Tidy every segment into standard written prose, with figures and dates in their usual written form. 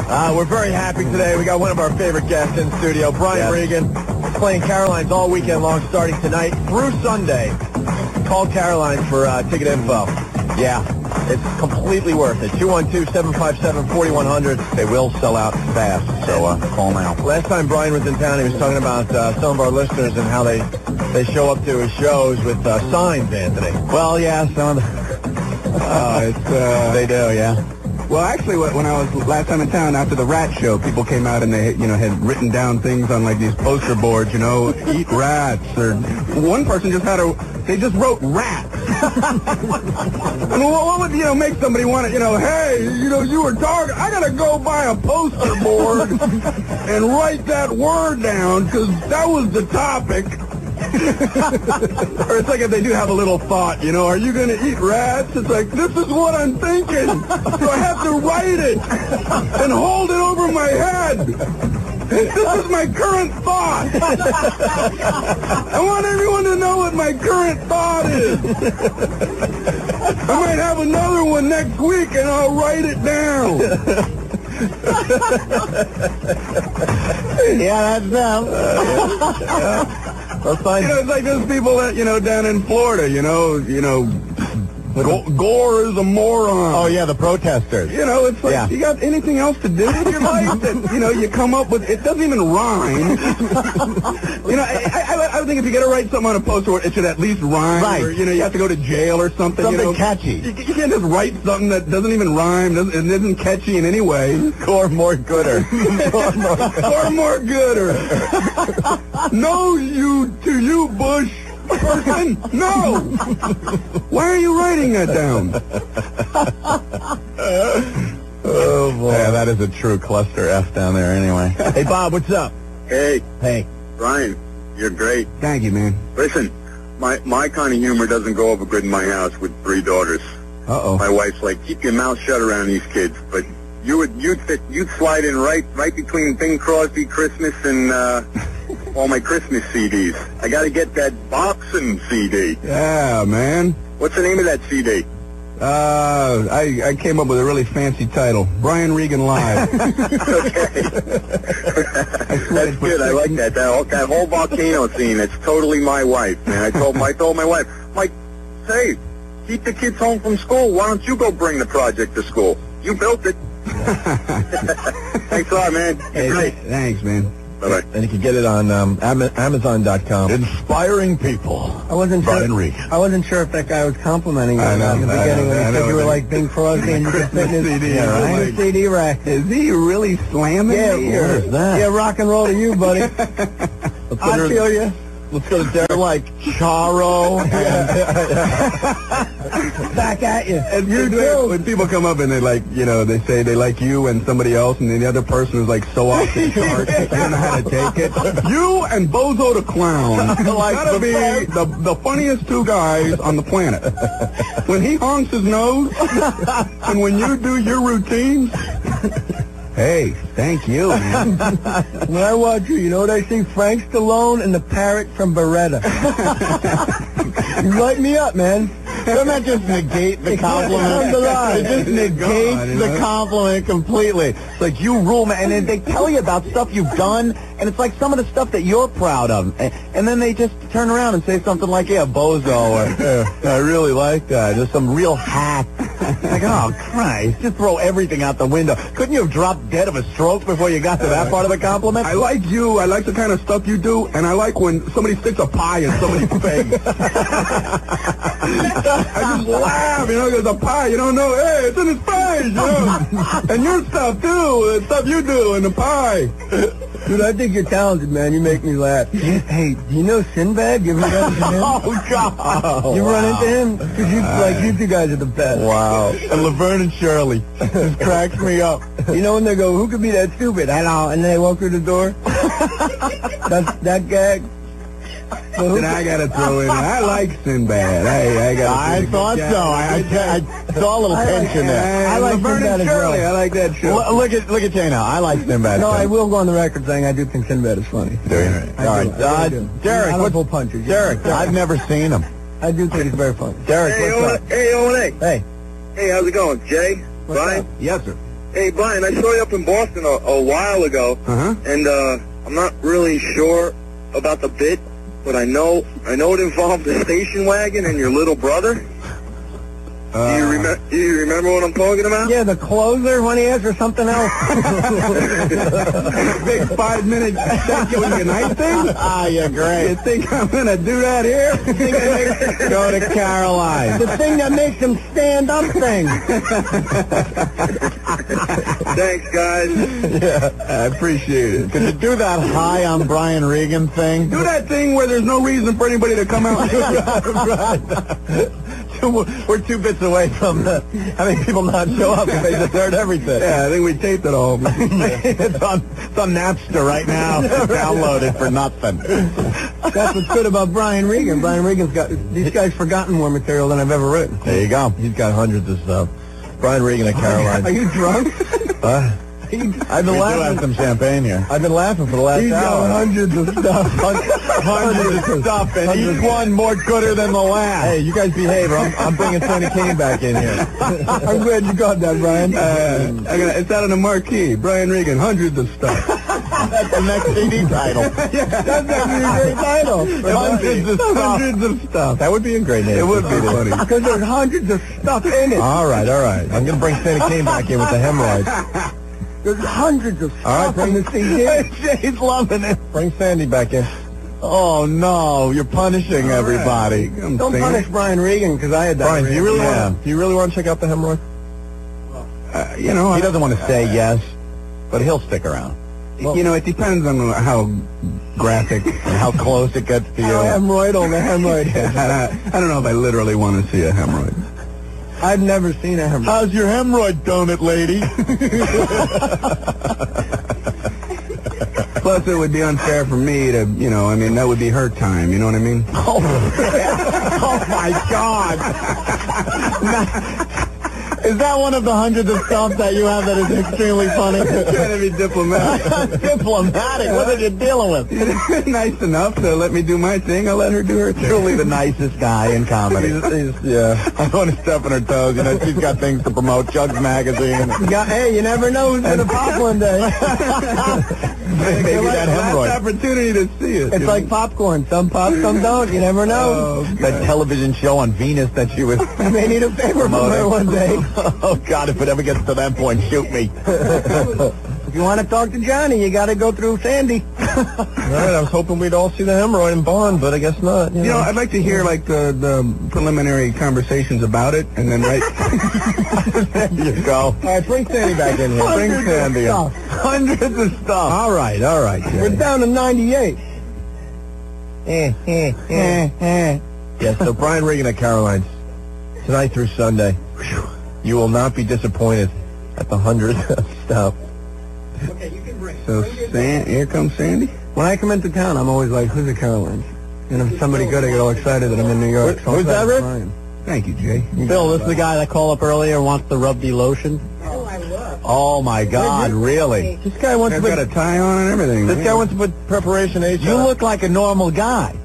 We're very happy today. We got one of our favorite guests in studio, Brian Regan, playing Caroline's all weekend long, starting tonight through Sunday. Call Caroline for ticket info. Yeah, it's completely worth it. 212-757-4100. They will sell out fast, so call now. Last time Brian was in town, he was talking about some of our listeners and how they show up to his shows with signs, Anthony. Well, yeah, some of the... they do, yeah. Well, actually, when I was last time in town after the Rat Show, people came out and they, had written down things on like these poster boards, eat rats, or one person just they just wrote rats. And what would, make somebody want to, hey, you were talking, I gotta go buy a poster board and write that word down because that was the topic. Or it's like if they do have a little thought, are you going to eat rats? It's like, this is what I'm thinking. So I have to write it and hold it over my head. This is my current thought. I want everyone to know what my current thought is. I might have another one next week and I'll write it down. Yeah, that's them. It's like those people that, down in Florida, Gore is a moron. Oh, yeah, the protesters. It's like, you got anything else to do with your life that, you come up with, it doesn't even rhyme. I would think if you're going to write something on a poster, it should at least rhyme. Right. Or, you have to go to jail or something. Something catchy. You can't just write something that doesn't even rhyme, and isn't catchy in any way. Gore more gooder. Gore more gooder. No, to you, Bush. Person? No! Why are you writing that down? Oh, boy. Yeah, that is a true cluster F down there anyway. Hey, Bob, what's up? Hey. Hey. Brian, you're great. Thank you, man. Listen, my kind of humor doesn't go over good in my house with 3 daughters. Uh-oh. My wife's like, keep your mouth shut around these kids. But you'd slide in right between Bing Crosby Christmas and all my Christmas CDs. I got to get that boxing CD. Yeah, man. What's the name of that CD? I came up with a really fancy title. Brian Regan Live. Okay. That's good. I like that. That whole volcano scene, it's totally my wife, man. I told my wife, Mike, say, keep the kids home from school. Why don't you go bring the project to school? You built it. Thanks a lot, man. Hey, great. Thanks, man. Bye-bye. And you can get it on Amazon.com. Inspiring people. I wasn't sure if that guy was complimenting you in the beginning when he said you were like Bing Crosby and you could fit in his CD rack. Is he really slamming me? Where's that? Yeah, rock and roll to you, buddy. I feel you. Let's go to there like Charo. Back at you. And when people come up and they they say they like you and somebody else, and then the other person is like so off the chart, they don't know how to take it. You and Bozo the Clown gotta be the funniest 2 guys on the planet. When he honks his nose, and when you do your routines. Hey, thank you, man. When I watch you, you know what I see? Frank Stallone and the parrot from Beretta. You light me up, man. Doesn't that just negate the compliment? It just negates the compliment completely. It's like, you rule, man. And then they tell you about stuff you've done, and it's like some of the stuff that you're proud of. And then they just turn around and say something like, yeah, bozo, or I really like that. Just some real hack. Like, oh, Christ, just throw everything out the window. Couldn't you have dropped dead of a stroke before you got to that part of the compliment? I like you. I like the kind of stuff you do, and I like when somebody sticks a pie in somebody's face. I just laugh, because a pie, you don't know, hey, it's in his face, And your stuff, too, the stuff you do in the pie. Dude, I think you're talented, man. You make me laugh. Hey, do you know Sinbad? You ever run into him? Oh, God. You run into him? Because you 2 guys are the best. Wow. And Laverne and Shirley. Just cracks me up. You know when they go, who could be that stupid? Hello. And then they walk through the door? that gag. Then I got to throw in. I like Sinbad. I thought so. I saw a little tension there. I like Sinbad as well. I like that show. Look at Jay now. I like Sinbad. No, I will go on the record saying I do think Sinbad is funny. Do you? All right. Derek, I don't pull punches. Derek, I've never seen him. I do think it's very funny. Derek, what's up? Hey, Ole. Hey. Hey, how's it going? Jay? Brian? Yes, sir. Hey, Brian, I saw you up in Boston a while ago, and I'm not really sure about the bit, but I know it involved the station wagon and your little brother. Do you remember what I'm talking about? Yeah, the closer when he asked for something else. Big 5-minute good night thing? Ah, you're great. You think I'm going to do that here? Go to Caroline. The thing that makes him stand up thing. Thanks, guys. Yeah, I appreciate it. Could you do that high on Brian Regan thing? Do that thing where there's no reason for anybody to come out. We're 2 bits away from having people not show up because they just heard everything. Yeah, I think we taped it all. It's on Napster right now. Download it for nothing. That's what's good about Brian Regan. Brian Regan's got these guys forgotten more material than I've ever written. There you go. He's got hundreds of stuff. Brian Regan at Caroline. Are you drunk? I've been laughing. Have some champagne here. I've been laughing for the last hour. Hundreds of stuff. Hundreds of stuff, and each one more gooder than the last. Hey, you guys behave. I'm bringing Sonny Kane back in here. I'm glad you got that, Brian. It's out on the marquee. Brian Regan, hundreds of stuff. That's the next CD title. That's actually a great title. Hundreds of stuff. That would be a great name. It would be funny. Because there's hundreds of stuff in it. All right. I'm going to bring Sonny Kane back in with the hemorrhoids. There's hundreds of stuff All right, in the CD. Jay's loving it. Bring Sandy back in. Oh, no. You're punishing everybody. Don't punish Brian Regan because I had that. Brian, do you really want to check out the hemorrhoid? He doesn't want to say yes, but he'll stick around. Well, it depends on how graphic and how close it gets to you. Hemorrhoidal, the hemorrhoid. I don't know if I literally want to see a hemorrhoid. I've never seen a hemorrhoid. How's your hemorrhoid donut, lady? Plus, it would be unfair for me to, that would be her time, you know what I mean? Oh my God. Is that one of the hundreds of stuff that you have that is extremely funny? Trying to be diplomatic. Diplomatic? What are you dealing with? Nice enough to let me do my thing. I'll let her do her thing. Truly the nicest guy in comedy. Yeah. I don't want to step on her toes. She's got things to promote. Jugs Magazine. Hey, you never know who's going to pop one day. Maybe that hemorrhoid. Last opportunity to see it. It's like popcorn. Some pop, some don't. You never know. That television show on Venus that she was... I may need a favor from her one day. Oh, God, if it ever gets to that point, shoot me. If you want to talk to Johnny, you got to go through Sandy. All right, I was hoping we'd all see the hemorrhoid in Bond, but I guess not. You know, I'd like to hear, the preliminary conversations about it, and then there you go. All right, bring Sandy back in here. Bring Sandy in. Hundreds of stuff. All right, We're down to 98. Yes, so Brian Regan at Caroline's. Tonight through Sunday. You will not be disappointed at the hundreds of stuff. Okay, you can bring. So, here comes Sandy. When I come into town, I'm always like, who's at Caroline's? And if somebody good, I get all excited that I'm in New York. Who's that, Rick? Thank you, Jay. Bill, this is the guy that called up earlier and wants to rub the lotion. Oh, I love. Oh, my God, really? This guy wants to got a tie on and everything. This guy wants to put Preparation H. You look like a normal guy.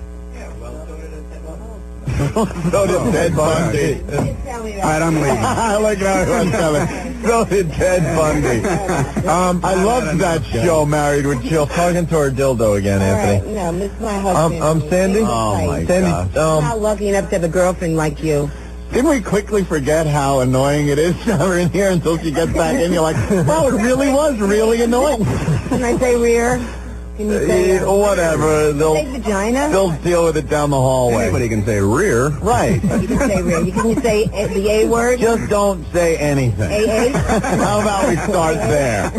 So did Ted Bundy. All right, I'm leaving. I like how he wants to. So did Ted Bundy. I loved that show, Married with Jill. Talking to her dildo again, Anthony. Right, no, this is my husband. I'm Sandy. Oh, my God. I'm not lucky enough to have a girlfriend like you. Didn't we quickly forget how annoying it is to have her in here until she gets back in? You're like, wow, it really was really annoying. Can I say rear? Can you say whatever. say vagina? They'll deal with it down the hallway. Anybody can say rear. Right. You can say rear. Can you say the A word? Just don't say anything. AA? How about we start there?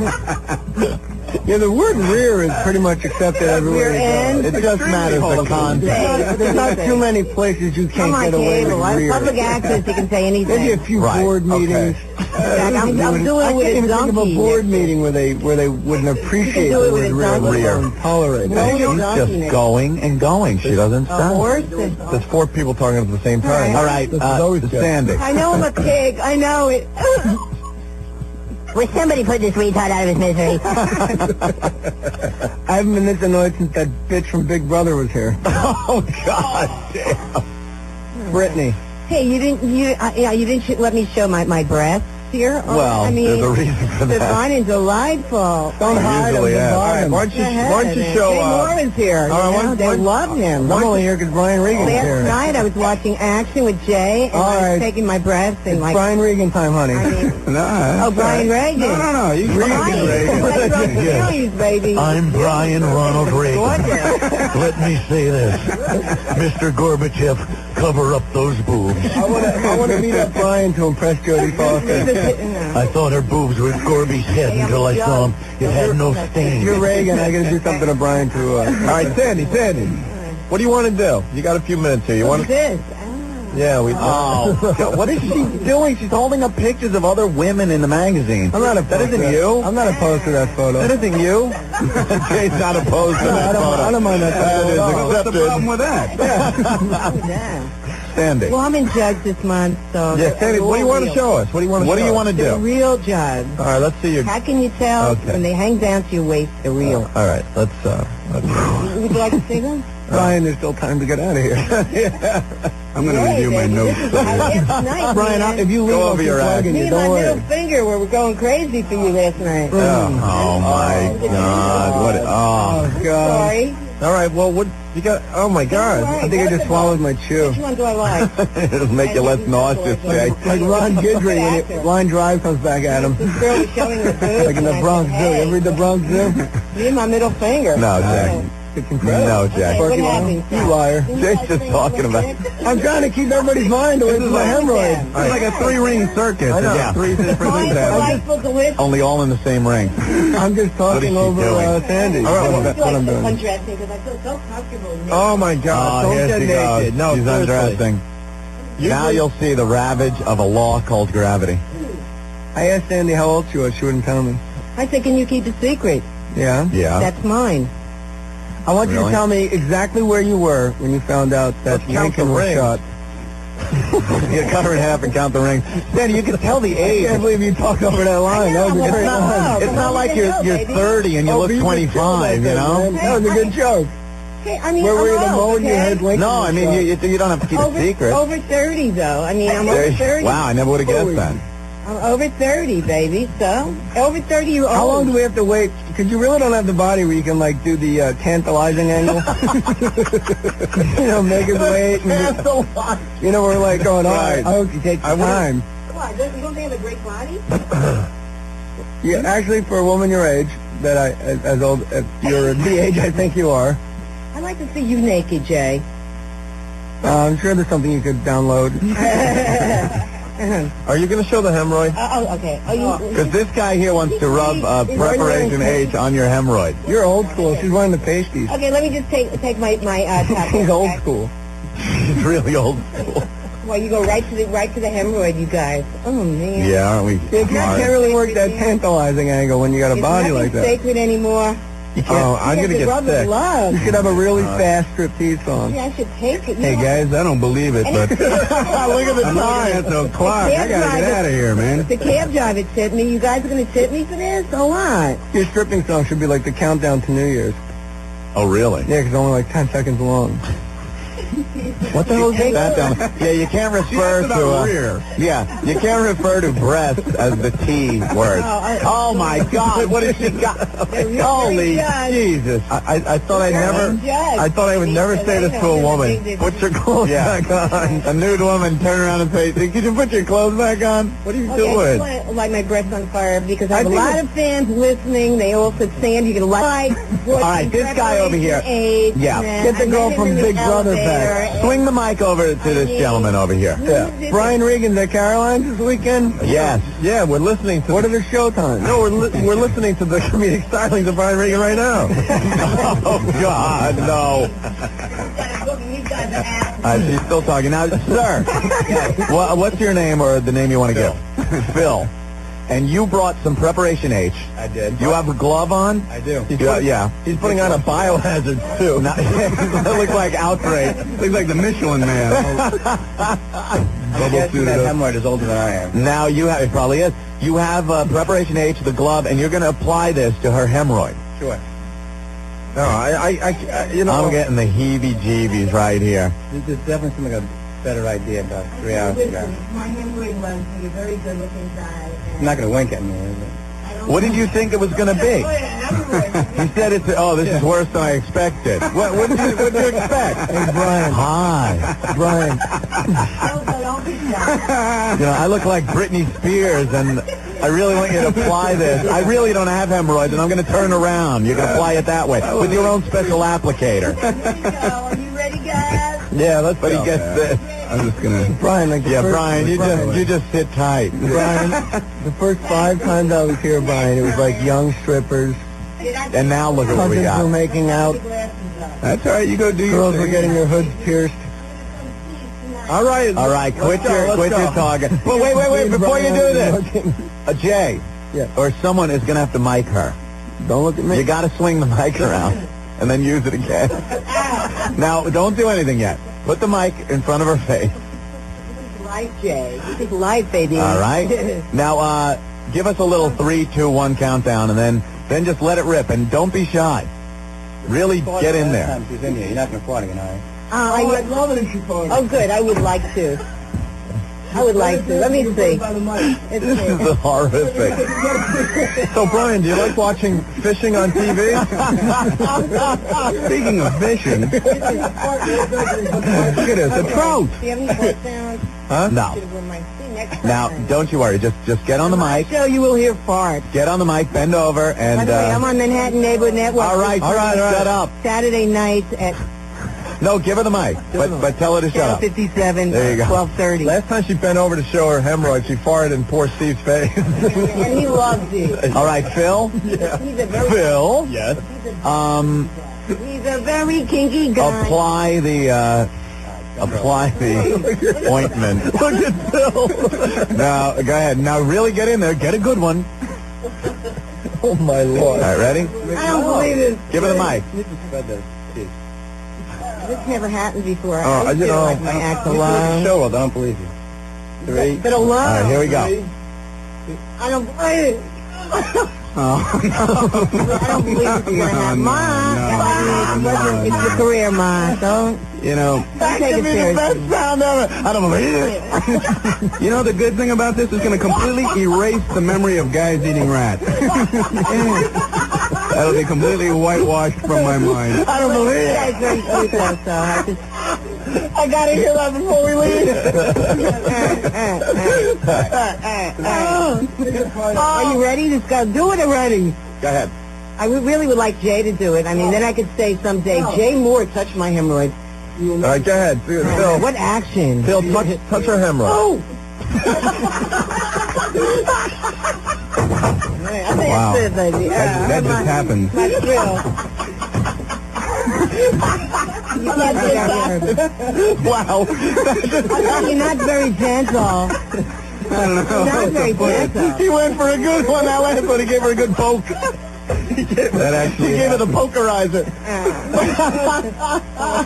Yeah, the word rear is pretty much accepted everywhere Rear you end? go. It just matters the context. There's not too many places you can't get away with I'm rear. public access, you can say anything. Maybe a few board meetings. I'm doing I it with can't a even think of a donkey. board meeting where they wouldn't appreciate You the can do it word with a rear, let donkey. alone tolerate No, it. you She's don't. just going and going. She doesn't A stop. horse? There's 4 people talking at the same time. All All right, This is always good. Sandy. I know I'm a pig. I know it. Will somebody put this retard out of his misery? I haven't been this annoyed since that bitch from Big Brother was here. Oh, God damn. Brittany. Hey, you didn't let me show my breasts. here? Oh, Well, I mean, there's a reason for that. Divine and delightful. Don't hide him. Usually, yeah. All right, Why don't you show Jay Moore is here. They love him. I'm only here because Brian Regan's here. Last night I was watching Action with Jay, and I was taking my breaths and It's Brian Regan time, honey. I mean, Brian Regan. No. You Regan. Baby. I'm Brian Ronald Reagan. Gorgeous. Let me say this. Mr. Gorbachev, cover up those boobs. I want to meet up Brian to impress Jodie Foster. I thought her boobs were Gorby's head until I saw them. It had no stain. You're Reagan. I got to do something to Brian to... All right, Sandy. What do you want to do? You got a few minutes here. You want What's this? Yeah, we. Oh, what is she doing? She's holding up pictures of other women in the magazine. That isn't you. I'm not opposed to that photo. That isn't you. Jay's not opposed to that photo. I don't mind that photo. What's the problem with that? Yeah. Sandy. Well, I'm in Judge this month, so... Yeah, Sandy, what do you want to show us? What do you want to The do? real Judge. All right, let's see your... How can you tell when they hang down to your waist, they're real? All right, let's Would you like to see them? Brian, there's still time to get out of here. I'm going to review my notes. Brian, if you leave, Go I'll over keep your plugging Me you. and my Don't middle worry. finger were going crazy for you last night. Oh my God! What? Oh, God. Sorry. All right. Well, what you got? Oh my God! I think I just swallowed my chew. Which one do I like? It'll make you less nauseous, Jay. Like Ron Guidry when Line Drive comes back at him. This girl was showing her boobs. Like in the and I Bronx said, Zoo. You hey, ever read the Bronx Zoo? me and my middle finger. No, Jack. It's incredible. No, Jack. Okay, what happened? You liar. Jay's just talking about. I'm trying to keep everybody's mind away from my hemorrhoid. It's like a 3-ring circus. I know. Yeah. 3 different things happening. Delightful, delicious. Only all in the same ring. I'm just talking she over doing? Sandy. All right, well, That's what I'm doing. Undressing because I feel so comfortable. Oh my God! Don't here get she naked. goes. No, She's seriously. undressing. Now you'll see the ravage of a law called gravity. I asked Sandy how old she was. She wouldn't tell me. I said, can you keep a secret? Yeah? Yeah. That's mine. I want you to Really? tell me exactly where you were when you found out that Let's count Lincoln the was rings. shot. You cut her in half and count the rings. Sandy, you can tell the I age. can't believe you talked over that line. That was a It's great not- line. It's not like you're 30 and you look but you could 25, kill that you thing, know? man. That was a good joke. Okay, I mean, Where were you the I'm old, moment you okay? heard Lincoln No, was I mean, shot? you don't have to keep over, a secret. Over 30, though. I mean, I'm over 30. Wow, I never would have guessed that. I'm over 30, baby. So, over 30, you're old. How long do we have to wait? Because you really don't have the body where you can, like, do the tantalizing angle. You know, make it wait. And, you know, we're like going, all right, I hope you take the time. Why? You don't think I have a great body? Yeah, actually, for a woman your age, that as old as you're the age I think you are, I'd like to see you naked, Jay. I'm sure there's something you could download. Are you going to show the hemorrhoid? Oh, okay. Oh, you... Because this guy here wants to rub Preparation H on your hemorrhoid. You're old school. She's one of the pasties. Okay, let me just take my top. She's old school. She's really old school. Well, you go right to the hemorrhoid, you guys. Oh man. Yeah, aren't we? Yeah, you can't really work that tantalizing angle when you got a body like It's that. sacred anymore. Oh, I'm going to get sick. Love. You should have a really fast striptease song. Yeah, I should take it. Hey, guys, I don't believe it, but Look at the I'm looking time. at the clock. I got to get out of here, man. The cab driver tipped me. You guys are going to tip me for this? So what? Your stripping song should be like the countdown to New Year's. Oh, really? Yeah, 'cause it's only like 10 seconds long. What the hell is that down? Yeah, you can't refer to rear. Yeah, you can't refer to breasts as the T word. Oh my God, what has she got? Holy Jesus! I thought I thought I would never say this to a woman. Put your clothes back on. A nude woman turn around and say, "Could you put your clothes back on?" What are you Okay, I doing? want to light my breath on fire because I have a think lot of fans listening. They all said, Sandy, you're going to like. All right, this guy over here. Yeah, get the girl from Big Brother back. Swing the mic over to this gentleman over here. Yeah. Brian Regan's at Caroline's this weekend? Yes. Yeah, we're listening to. What are the showtimes? No, we're listening to the comedic stylings of Brian Regan right now. Oh God, no. She's still talking now, sir. What's your name or the name you want to give? Phil. And you brought some Preparation H. I did. You have a glove on? I do. Yeah. He's putting on a biohazard too. That looks like outrage. Looks like the Michelin Man. Bubble suited up. hemorrhoid is older than I am. Now you have, it probably is. You have Preparation H, the glove, and you're going to apply this to her hemorrhoid. Sure. No, I you know. I'm getting the heebie-jeebies right here. There's definitely something better idea about 3 hours ago. My hemorrhoid was a very good-looking guy. He's not going to wink at me, is it? What did you think it was going to be? He said it's, this is worse than I expected. What did you expect? Hey, Brian. Hi. Brian. You know, I look like Britney Spears, and I really want you to apply this. I really don't have hemorrhoids, and I'm going to turn around. You can apply it that way with your own special applicator. Are you ready, guys? Yeah, let's. But he gets this. I'm just gonna. Brian, Brian, you just sit tight. Brian, the first 5 times I was here, Brian, it was like young strippers. And now look at what we Cousins were got. making out. That's all right. You go do your Girls thing. were getting their hoods pierced. All right. Quit your talking. Well, wait. Before you do this, Jay, or someone is going to have to mic her. Don't look at me. You got to swing the mic around and then use it again. Now, don't do anything yet. Put the mic in front of her face. Life, Jay. This is life, baby. All right. Now, give us a little 3, 2, 1 countdown, and then just let it rip, and don't be shy. Really get in there. She's in here. You're not going to fart again, all right? I'd love it if you farted. Oh, good. I would like to. Let me see. This is horrific. So, Brian, do you like watching fishing on TV? Speaking of fishing, look at this, a trout. Do you have any fart sounds? Huh? No. Now, don't you worry. Just get on the mic. So you will hear farts. Get on the mic, bend over, and... By the way, I'm on Manhattan Neighborhood Network. All right. Shut up. Saturday nights at No, give her the mic, but tell her to shut up. 57, There you go. 12:30. Last time she bent over to show her hemorrhoids, she farted in poor Steve's face. And he loves it. All right, Phil. He's a very Phil. Yes. He's a very kinky guy. Apply the ointment. Look at Phil. Now, go ahead. Now, really get in there. Get a good one. Oh, my Lord. All right, ready? I don't believe it. Give her the mic. This never happened before. Oh, I feel like my act alone. Show, I don't believe you. 3. But alone. All right, here we go. I don't believe it. Oh, I don't believe it's going to happen. Ma, it's your career, Ma. Don't You know, take it seriously. sound ever. I don't believe it. you know the good thing about this is going to completely erase the memory of guys eating rats. That'll be completely whitewashed from my mind. I don't believe You guys very sweet, though, so I got to hear that before we leave. Are you ready? Just go do it already. Go ahead. I really would like Jay to do it. I mean, then I could say someday, Jay Moore touched my hemorrhoid. All right, go ahead. Phil, What action? Phil, touch her hemorrhoid. Oh! Wow. That's it, baby. That just happened. My thrill. You can't do that. Wow. You're not very gentle. I don't know. You're not very gentle. He went for a good one. That last one, he gave her a good poke. He gave her the pokerizer.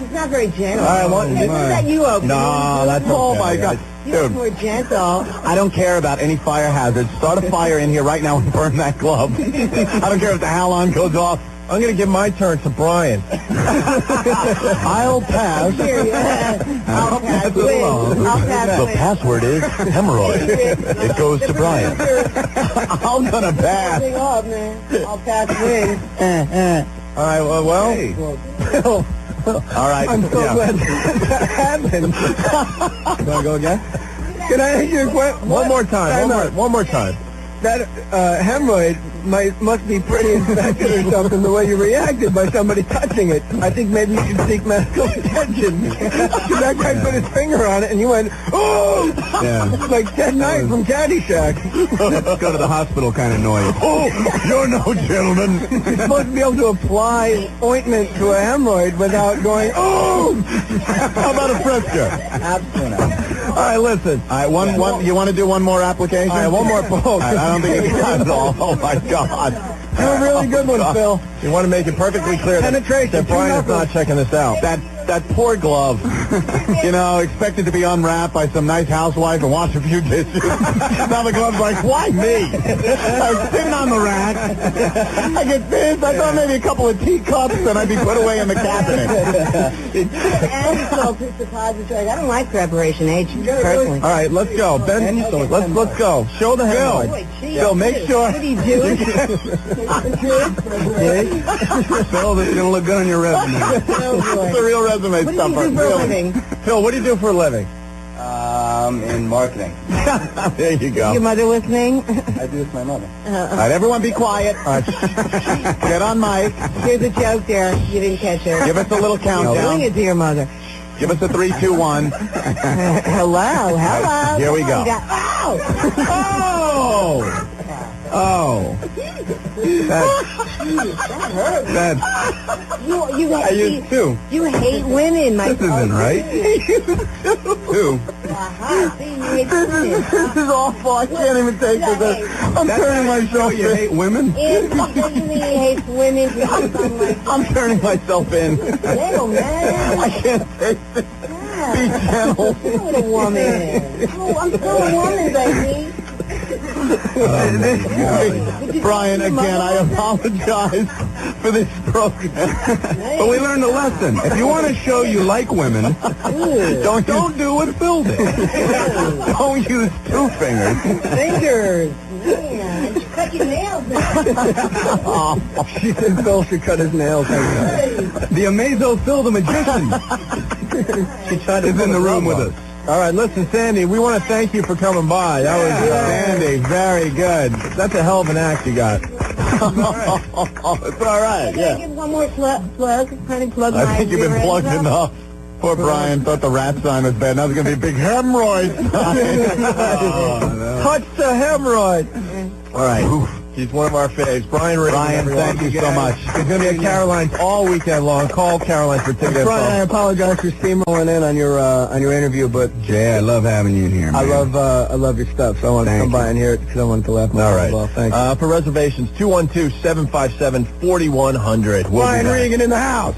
He's not very gentle. All right, what? Isn't that you, Opie? No, that's okay. Oh, my God. You're more gentle. I don't care about any fire hazards. Start a fire in here right now and burn that glove. I don't care if the halon goes off. I'm going to give my turn to Brian. I'll pass. I'll pass. The password is hemorrhoid. It goes to Brian. I'm going to pass. Up, man. I'll pass win. All right, well. Hey. All right. I'm so glad that happened. Want to go again? Can I ask you a question? One more time. One more time. That hemorrhoid must be pretty infected or something, the way you reacted by somebody touching it. I think maybe you should seek medical attention. Because that guy put his finger on it and you went, oh! Yeah. It's like Ted Knight from Caddyshack. Let's go to the hospital kind of noise. Oh, you're no gentleman. You're supposed to be able to apply ointment to a hemorrhoid without going, oh! How about a Fresca? Absolutely. All right, listen. All right, one. You want to do one more application? All right, one more poke. I don't think it's got it all. Oh, my God. You're a really good one, Phil. You want to make it perfectly clear that Brian is not checking this out. That poor glove. You know, expected to be unwrapped by some nice housewife and wash a few dishes. Now the glove's like, why me? I was sitting on the rack. I get this. I thought maybe a couple of teacups and I'd be put away in the cabinet. And salt is depository. I don't like preparation H, personally. All right, let's go. Ben, let's go. Show the hemorrhoid. Phil, make sure. What are you doing? Phil, this is going to look good on your resume. It's a real resume What do stuffer. you do for a living? Phil, what do you do for a living? In marketing. There you go. Your mother listening? I do with my mother. All right, everyone be quiet. Get on mic. Here's a joke there. You didn't catch her. Give us a little Bring countdown. it to your mother. Give us a 3, 2, 1. Hello. Here we go. Oh! Oh. That's You I used to. You hate women, my This isn't right. Two. See, you hate women. This is awful. I can't even take this. I'm turning myself You hate women? It doesn't mean he hates women. He hates them like I'm turning myself in. little man. I can't take this. Be gentle. You're a woman. Oh, I'm still a woman, baby. Brian, again, I apologize for this program. But we learned a lesson. If you want to show you like women, don't do what Phil did. Don't use 2 fingers. Fingers. Man, you cut your nails now. She said Phil should cut his nails. The Amazo Phil the magician is in the room with us. All right, listen, Sandy, we want to thank you for coming by. That was Sandy, very good. That's a hell of an act you got. It's all right, Can I yeah. give one more plug? Kind of plug I my think you've been plugged zero? enough. Poor Brian thought the rat sign was bad. Now there's going to be a big hemorrhoid sign. Touch the hemorrhoid. All right. He's one of our faves. Brian Regan. Brian, everyone. thank you so much. He's going to be at Caroline's all weekend long. Call Caroline for ticket Brian, I info. apologize for steamrolling in on your interview, but Jay, I love having you in here, man. I love your stuff, so I wanted to come by and hear it because I wanted to laugh. All right. Well, thank you. For reservations, 212-757-4100. We'll be Brian back. Regan in the house.